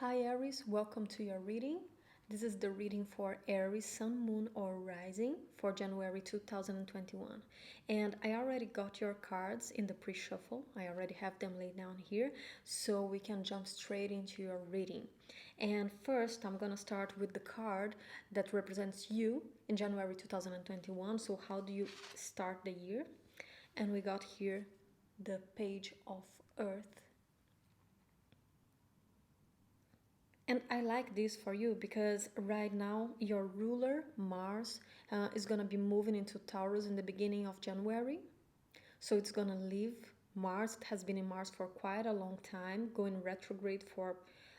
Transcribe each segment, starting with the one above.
Hi Aries, welcome to your reading. This is the reading for Aries, Sun, Moon, or Rising for January 2021. And I already got your cards in the pre-shuffle. I already have them laid down here, so we can jump straight into your reading. And first, I'm gonna start with the card that represents you in January 2021. So how do you start the year? And we got here the Page of Earth. And I like this for you because right now your ruler, Mars, is going to be moving into Taurus in the beginning of January. So it's going to leave Mars. It has been in Mars for quite a long time, going retrograde for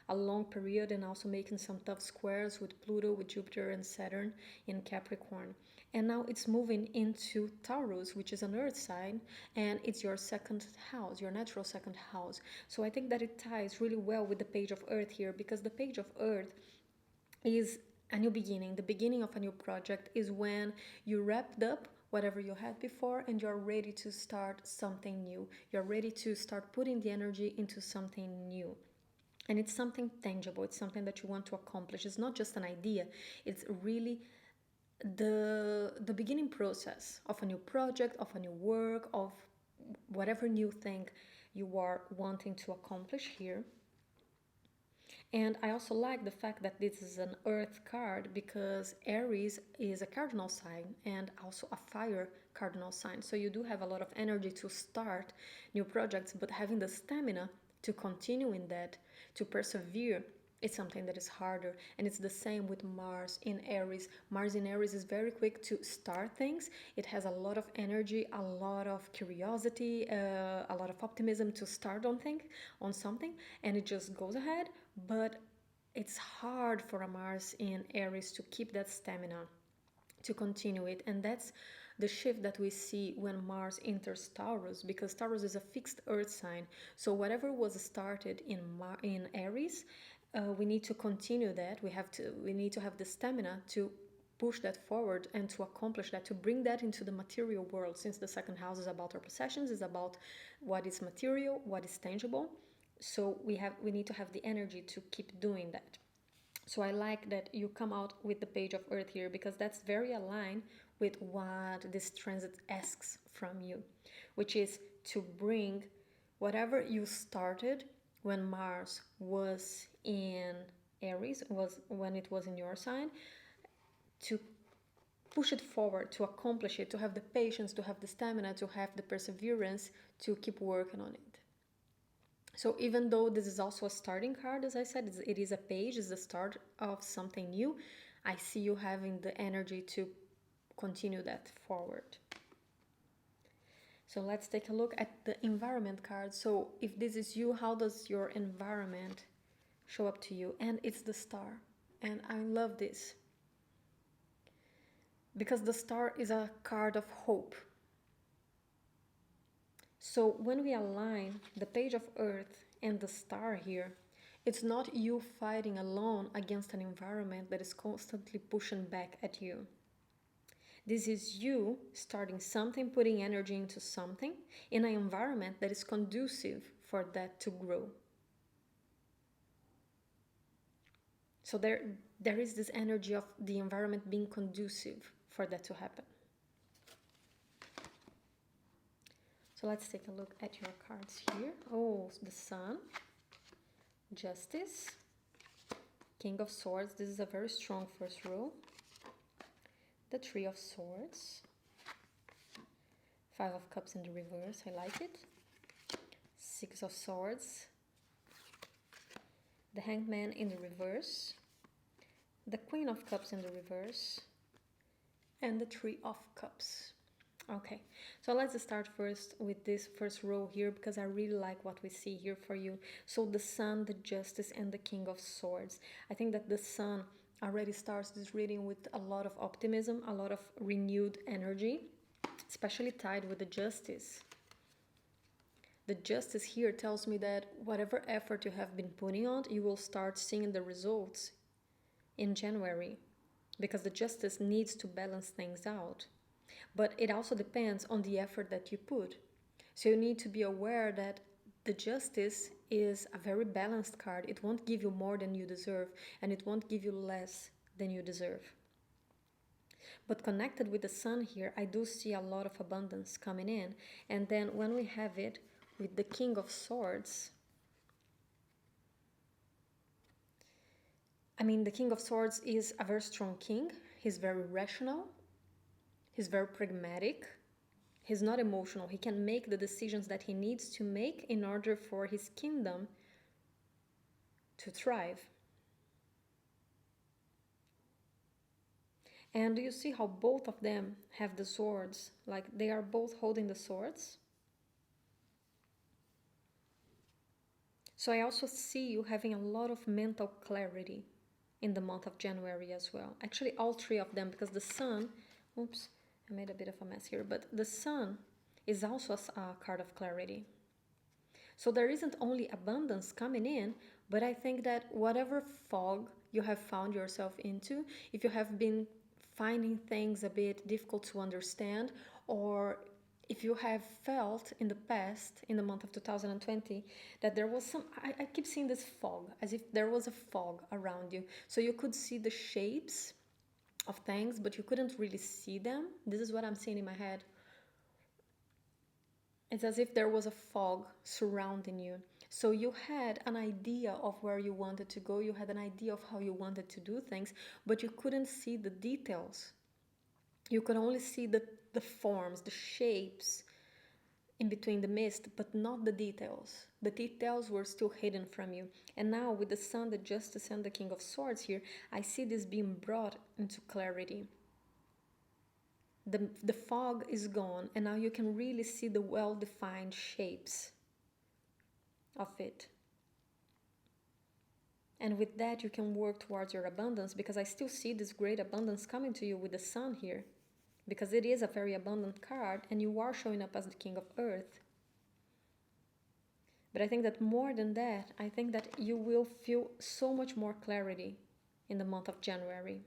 a long period and also making some tough squares with Pluto, with Jupiter and Saturn in Capricorn. And now it's moving into Taurus, which is an earth sign, and it's your second house, your natural second house. So I think that it ties really well with the Page of Earth here, because the Page of Earth is a new beginning. The beginning of a new project is when you wrapped up whatever you had before and you're ready to start something new. You're ready to start putting the energy into something new. And it's something tangible, it's something that you want to accomplish. It's not just an idea, it's really the beginning process of a new project, of a new work, of whatever new thing you are wanting to accomplish here. And I also like the fact that this is an earth card because Aries is a cardinal sign and also a fire cardinal sign. So you do have a lot of energy to start new projects, but having the stamina to continue in that, to persevere, it's something that is harder. And it's the same with Mars in Aries. Mars in Aries is very quick to start things. It has a lot of energy, a lot of curiosity, a lot of optimism to start on something, and it just goes ahead. But it's hard for a Mars in Aries to keep that stamina, to continue it. And that's the shift that we see when Mars enters Taurus, because Taurus is a fixed earth sign. So whatever was started in Aries, we need to continue that. We need to have the stamina to push that forward and to accomplish that, to bring that into the material world, since the second house is about our possessions, is about what is material, what is tangible. So we need to have the energy to keep doing that. So I like that you come out with the Page of Earth here, because that's very aligned with what this transit asks from you, which is to bring whatever you started when Mars was in Aries, was when it was in your sign, to push it forward, to accomplish it, to have the patience, to have the stamina, to have the perseverance to keep working on it. So even though this is also a starting card, as I said, it is a page, it's the start of something new, I see you having the energy to continue that forward. So let's take a look at the environment card. So if this is you, how does your environment show up to you? And it's the star. And I love this, because the star is a card of hope. So when we align the Page of Earth and the star here, it's not you fighting alone against an environment that is constantly pushing back at you. This is you starting something, putting energy into something in an environment that is conducive for that to grow. So there is this energy of the environment being conducive for that to happen. So let's take a look at your cards here. Oh, the Sun, Justice, King of Swords. This is a very strong first row. The Three of Swords, Five of Cups in the reverse. I like it. Six of Swords, the Hanged Man in the reverse, the Queen of Cups in the reverse, and the Three of Cups. Okay, so let's start first with this first row here, because I really like what we see here for you. So the Sun, the Justice, and the King of Swords. I think that the Sun already starts this reading with a lot of optimism, a lot of renewed energy, especially tied with the Justice. The Justice here tells me that whatever effort you have been putting on, you will start seeing the results in January, because the Justice needs to balance things out. But it also depends on the effort that you put. So you need to be aware that The Justice is a very balanced card. It won't give you more than you deserve, and it won't give you less than you deserve. But connected with the Sun here, I do see a lot of abundance coming in. And then when we have it with the King of Swords, I mean, the King of Swords is a very strong king. He's very rational. He's very pragmatic. He's not emotional. He can make the decisions that he needs to make in order for his kingdom to thrive. And do you see how both of them have the swords? Like they are both holding the swords. So I also see you having a lot of mental clarity in the month of January as well. Actually, all three of them, because the Sun, oops, I made a bit of a mess here, but the Sun is also a card of clarity. So there isn't only abundance coming in, but I think that whatever fog you have found yourself into, if you have been finding things a bit difficult to understand, or if you have felt in the past, in the month of 2020, that there was I keep seeing this fog, as if there was a fog around you. So you could see the shapes of things, but you couldn't really see them. This is what I'm seeing in my head. It's as if there was a fog surrounding you. So you had an idea of where you wanted to go, you had an idea of how you wanted to do things, but you couldn't see the details. You could only see the forms, the shapes in between the mist, but not the details. The details were still hidden from you. And now with the Sun, the Justice, and the King of Swords here, I see this being brought into clarity. The fog is gone, and now you can really see the well-defined shapes of it. And with that, you can work towards your abundance, because I still see this great abundance coming to you with the Sun here, because it is a very abundant card, and you are showing up as the King of Earth. But I think that more than that, I think that you will feel so much more clarity in the month of January.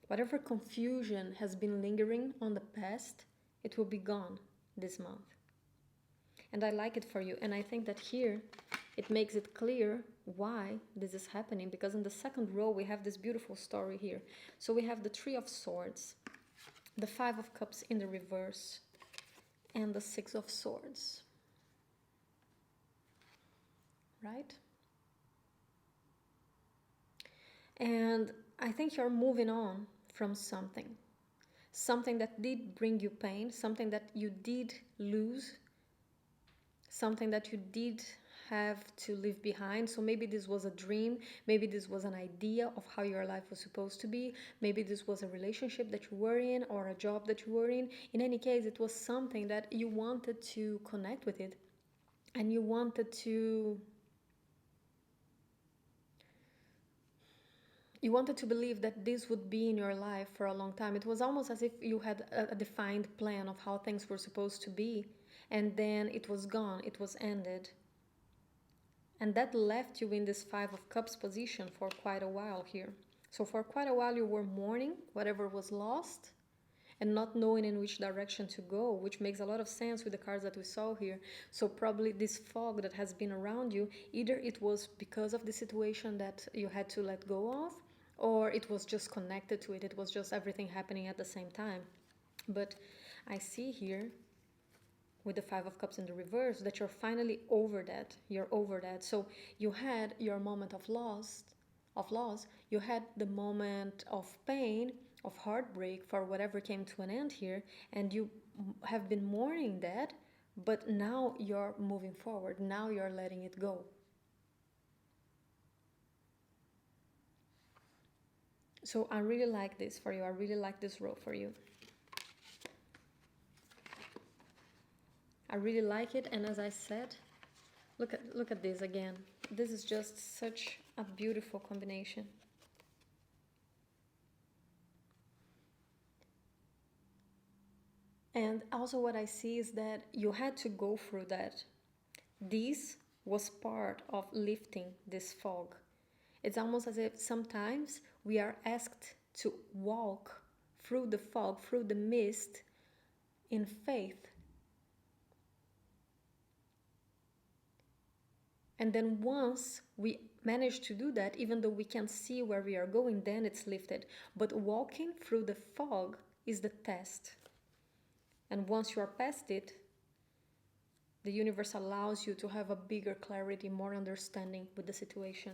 Whatever confusion has been lingering on the past, it will be gone this month. And I like it for you. And I think that here it makes it clear why this is happening, because in the second row we have this beautiful story here. So we have the Three of Swords, the Five of Cups in the reverse, and the Six of Swords. Right? And I think you're moving on from something that did bring you pain, something that you did lose, something that you did have to leave behind. So maybe this was a dream, maybe this was an idea of how your life was supposed to be, maybe this was a relationship that you were in or a job that you were in. In any case, it was something that you wanted to connect with it, and you wanted to believe that this would be in your life for a long time. It was almost as if you had a defined plan of how things were supposed to be, and then it was gone, it was ended. And that left you in this Five of Cups position for quite a while here. So for quite a while you were mourning whatever was lost and not knowing in which direction to go, which makes a lot of sense with the cards that we saw here. So probably this fog that has been around you, either it was because of the situation that you had to let go of, or it was just connected to it. It was just everything happening at the same time. But I see here with the Five of Cups in the reverse that you're finally over that. You're over that. So you had your moment of loss, you had the moment of pain, of heartbreak for whatever came to an end here, and you have been mourning that, but now you're moving forward. Now you're letting it go. So I really like this for you. I really like this row for you. I really like it, and as I said, look at this again. This is just such a beautiful combination. And also what I see is that you had to go through that. This was part of lifting this fog. It's almost as if sometimes we are asked to walk through the fog, through the mist, in faith. And then once we manage to do that, even though we can't see where we are going, then it's lifted. But walking through the fog is the test. And once you are past it, the universe allows you to have a bigger clarity, more understanding with the situation.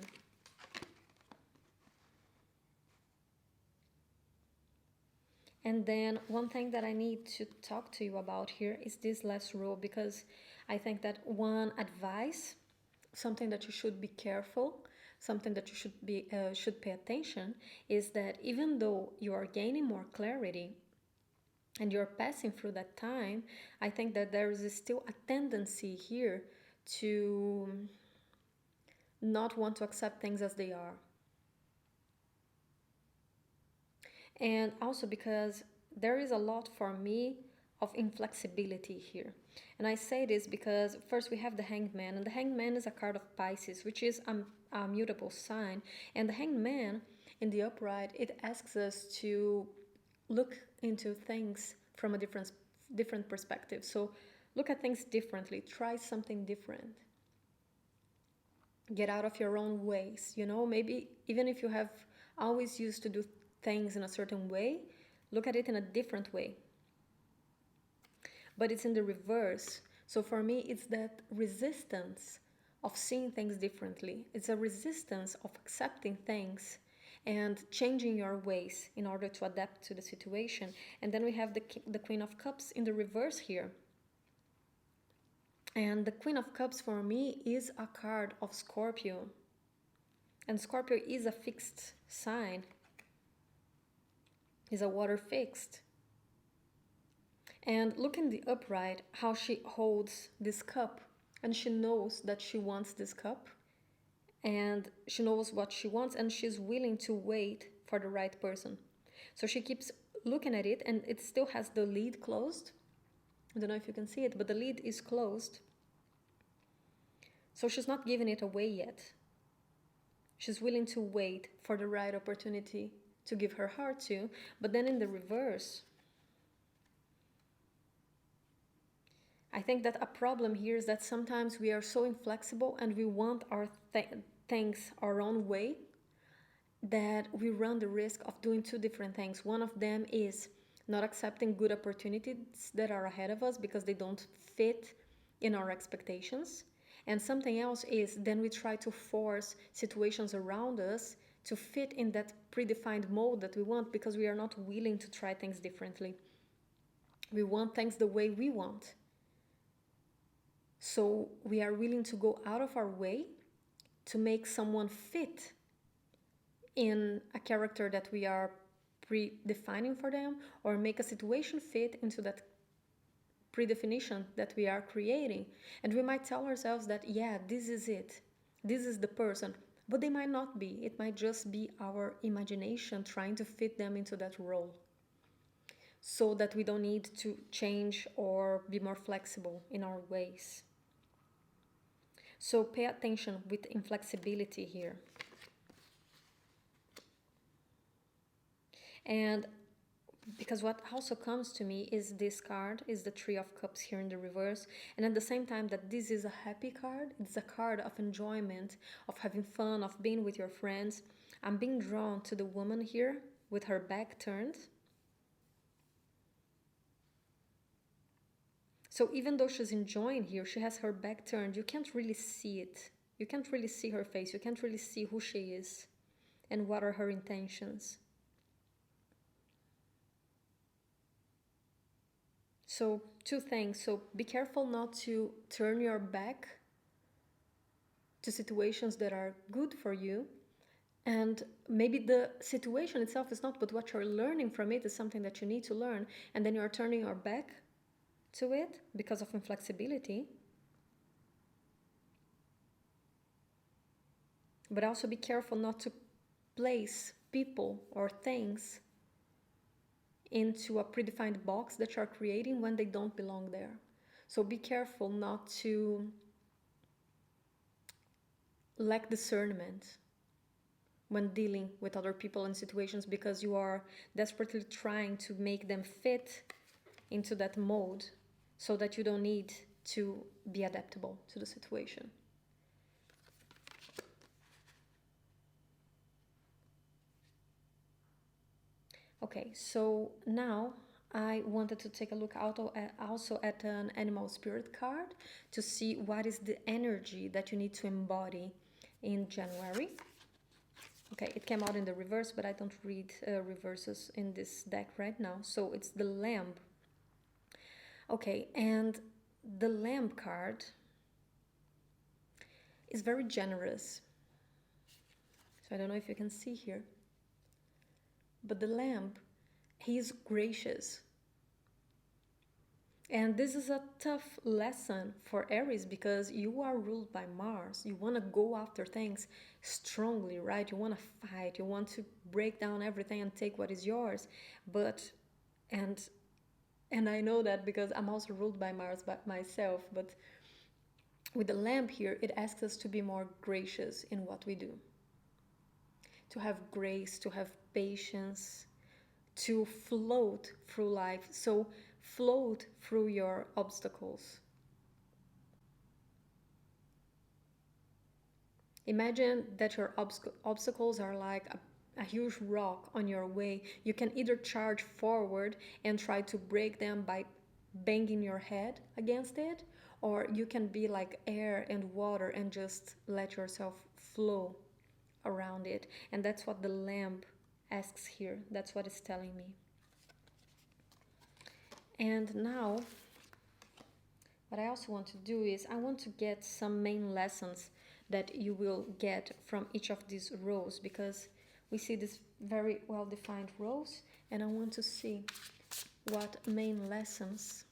And then one thing that I need to talk to you about here is this last rule, because I think that one advice, something that you should be careful, something that you should pay attention, is that even though you are gaining more clarity and you're passing through that time, I think that there is still a tendency here to not want to accept things as they are. And also because there is a lot for me of inflexibility here. And I say this because first we have the Hanged Man, and the Hanged Man is a card of Pisces, which is a mutable sign. And the Hanged Man in the upright, it asks us to look into things from a different perspective. So look at things differently, try something different. Get out of your own ways, maybe even if you have always used to do things in a certain way, look at it in a different way. But it's in the reverse. So for me, it's that resistance of seeing things differently. It's a resistance of accepting things and changing your ways in order to adapt to the situation. And then we have the Queen of Cups in the reverse here. And the Queen of Cups for me is a card of Scorpio. And Scorpio is a fixed sign. Is a water fixed. And look in the upright how she holds this cup, and she knows that she wants this cup, and she knows what she wants, and she's willing to wait for the right person. So she keeps looking at it, and it still has the lid closed. I don't know if you can see it, but the lid is closed. So she's not giving it away yet. She's willing to wait for the right opportunity to give her heart to. But then in the reverse, I think that a problem here is that sometimes we are so inflexible and we want our things our own way that we run the risk of doing two different things. One of them is not accepting good opportunities that are ahead of us because they don't fit in our expectations. And something else is then we try to force situations around us to fit in that predefined mold that we want because we are not willing to try things differently. We want things the way we want. So we are willing to go out of our way to make someone fit in a character that we are predefining for them, or make a situation fit into that predefinition that we are creating. And we might tell ourselves that, yeah, this is it. This is the person. But they might not be. It might just be our imagination trying to fit them into that role, so that we don't need to change or be more flexible in our ways. So pay attention with inflexibility here. And because what also comes to me is this card is the Three of Cups here in the reverse, and at the same time that this is a happy card, it's a card of enjoyment, of having fun, of being with your friends. I'm being drawn to the woman here with her back turned. So even though she's enjoying here, she has her back turned. You can't really see it. You can't really see her face. You can't really see who she is and what are her intentions. So two things. So be careful not to turn your back to situations that are good for you. And maybe the situation itself is not, but what you're learning from it is something that you need to learn. And then you're turning your back to it because of inflexibility. But also be careful not to place people or things into a predefined box that you're creating when they don't belong there. So be careful not to lack discernment when dealing with other people and situations because you are desperately trying to make them fit into that mode so that you don't need to be adaptable to the situation. Okay, so now I wanted to take a look also at an animal spirit card to see what is the energy that you need to embody in January. Okay, it came out in the reverse, but I don't read reverses in this deck right now. So it's the lamb. Okay, and the lamb card is very generous. So I don't know if you can see here. But the lamb, he is gracious. And this is a tough lesson for Aries because you are ruled by Mars. You want to go after things strongly, right? You want to fight. You want to break down everything and take what is yours. But and and I know that because I'm also ruled by Mars by myself, but with the lamp here, it asks us to be more gracious in what we do. To have grace, to have patience, to float through life. So float through your obstacles. Imagine that your obstacles are like a huge rock on your way. You can either charge forward and try to break them by banging your head against it, or you can be like air and water and just let yourself flow around it. And that's what the lamp asks here. That's what it's telling me. And now, what I also want to do is I want to get some main lessons that you will get from each of these rows because we see this very well defined rows and I want to see what main lessons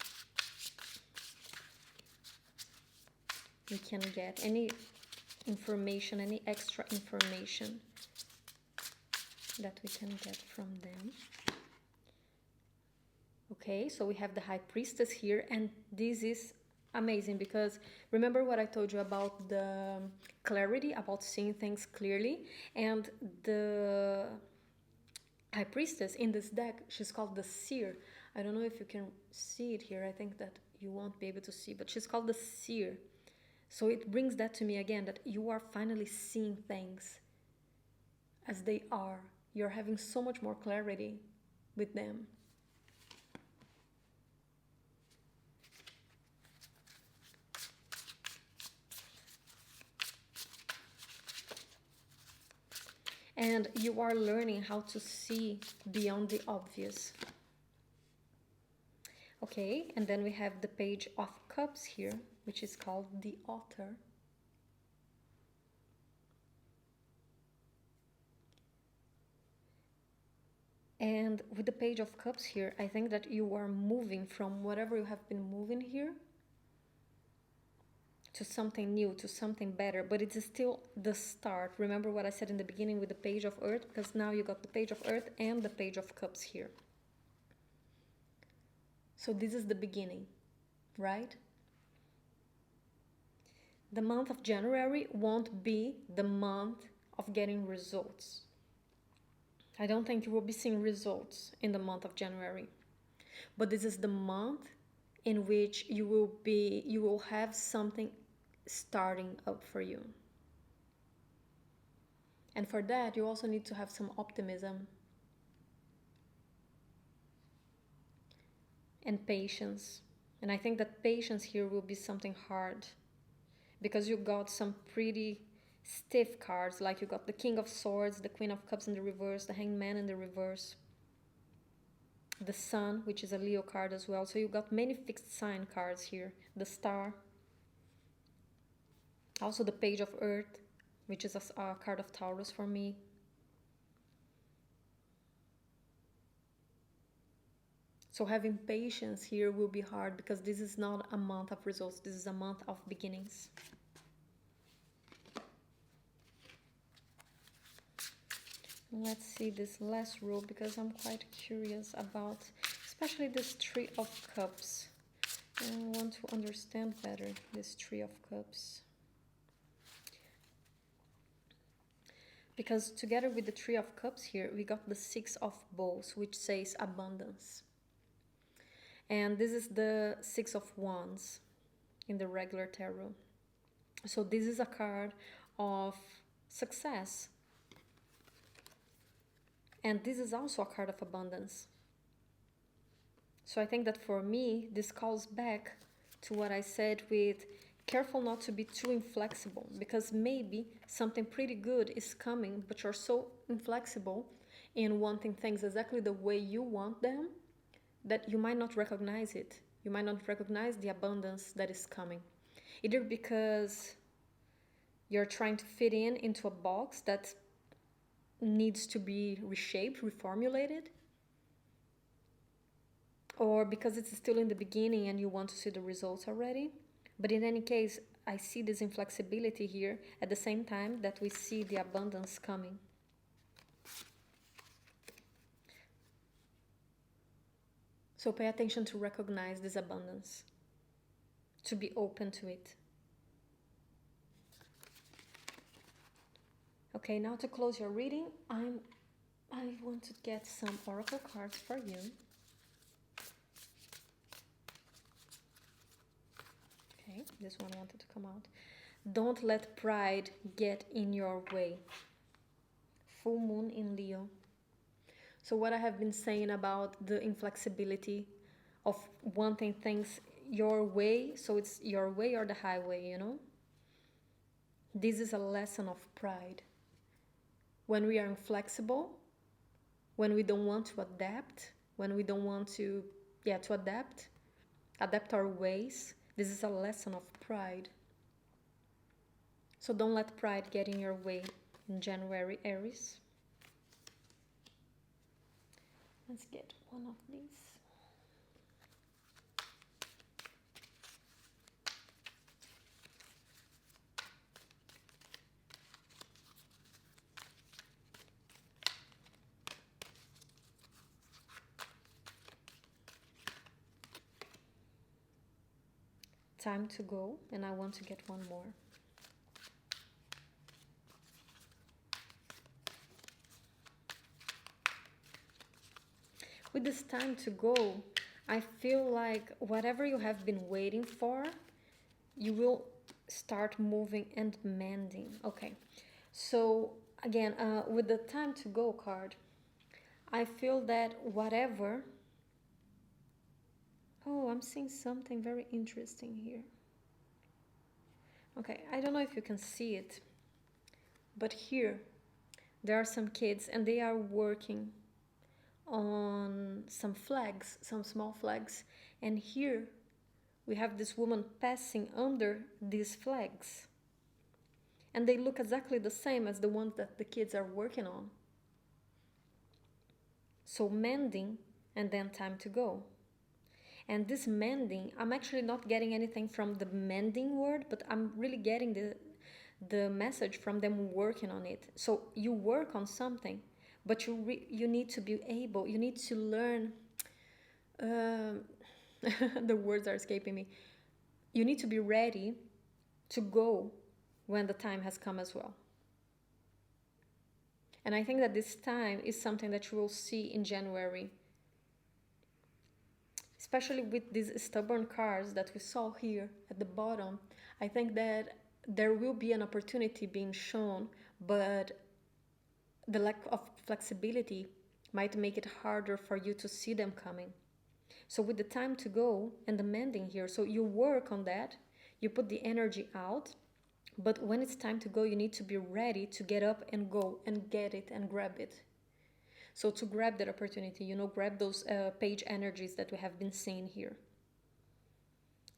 we can get, any information, any extra information that we can get from them. Okay, so we have the High Priestess here, and this is amazing because remember what I told you about the clarity, about seeing things clearly, and the High Priestess in this deck, she's called the Seer. I don't know if you can see it here. I think that you won't be able to see, but she's called the Seer. So it brings that to me again, that you are finally seeing things as they are. You're having so much more clarity with them. And you are learning how to see beyond the obvious. Okay, and then we have the Page of Cups here, which is called the Author. And with the Page of Cups here, I think that you are moving from whatever you have been moving here to something new, to something better, but it is still the start. Remember what I said in the beginning with the Page of Earth, because now you got the Page of Earth and the Page of Cups here. So this is the beginning, right? The month of January won't be the month of getting results. I don't think you will be seeing results in the month of January. But this is the month in which you will have something starting up for you. And for that, you also need to have some optimism and patience. And I think that patience here will be something hard because you got some pretty stiff cards, like you got the King of Swords, the Queen of Cups in the reverse, the Hanged Man in the reverse, the Sun, which is a Leo card as well. So you got many fixed sign cards here, the Star, also the Page of Earth, which is a card of Taurus for me. So having patience here will be hard because this is not a month of results, this is a month of beginnings. Let's see this last row because I'm quite curious about especially this Three of Cups. I want to understand better this Three of Cups. Because together with the Three of Cups here, we got the Six of Bowls, which says abundance. And this is the Six of Wands in the regular tarot. So this is a card of success. And this is also a card of abundance. So I think that for me, this calls back to what I said with careful not to be too inflexible, because maybe something pretty good is coming, but you're so inflexible in wanting things exactly the way you want them that you might not recognize it. You might not recognize the abundance that is coming. Either because you're trying to fit in into a box that needs to be reshaped, reformulated, or because it's still in the beginning and you want to see the results already. But in any case, I see this inflexibility here at the same time that we see the abundance coming. So pay attention to recognize this abundance, to be open to it. Okay, now to close your reading, I want to get some oracle cards for you. Okay, this one wanted to come out. Don't let pride get in your way. Full moon in Leo. So what I have been saying about the inflexibility of wanting things your way, so it's your way or the highway, you know? This is a lesson of pride. When we are inflexible, when we don't want to adapt, when we don't want to adapt our ways, this is a lesson of pride. So don't let pride get in your way in January, Aries. Let's get one of these. Time to go, and I want to get one more. With this time to go, I feel like whatever you have been waiting for, you will start moving and mending. Okay, so again, with the time to go card, I feel that whatever. Oh, I'm seeing something very interesting here. Okay, I don't know if you can see it, but here there are some kids and they are working on some flags, some small flags, and here we have this woman passing under these flags, and they look exactly the same as the ones that the kids are working on. So mending and then time to go. And this mending, I'm actually not getting anything from the mending word, but I'm really getting the message from them working on it. So you work on something, but you need to be able, you need to learn. The words are escaping me. You need to be ready to go when the time has come as well. And I think that this time is something that you will see in January, especially with these stubborn cards that we saw here at the bottom. I think that there will be an opportunity being shown, but the lack of flexibility might make it harder for you to see them coming. So with the time to go and the mending here, so you work on that, you put the energy out, but when it's time to go, you need to be ready to get up and go and get it and grab it. So to grab that opportunity, grab those page energies that we have been seeing here.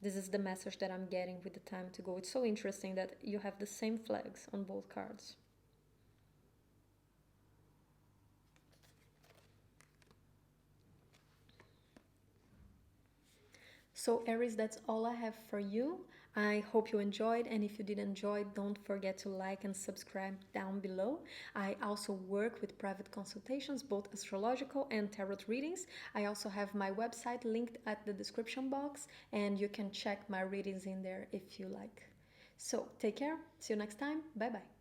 This is the message that I'm getting with the time to go. It's so interesting that you have the same flags on both cards. So Aries, that's all I have for you. I hope you enjoyed, and if you did enjoy, don't forget to like and subscribe down below. I also work with private consultations, both astrological and tarot readings. I also have my website linked at the description box, and you can check my readings in there if you like. So take care, see you next time, bye bye.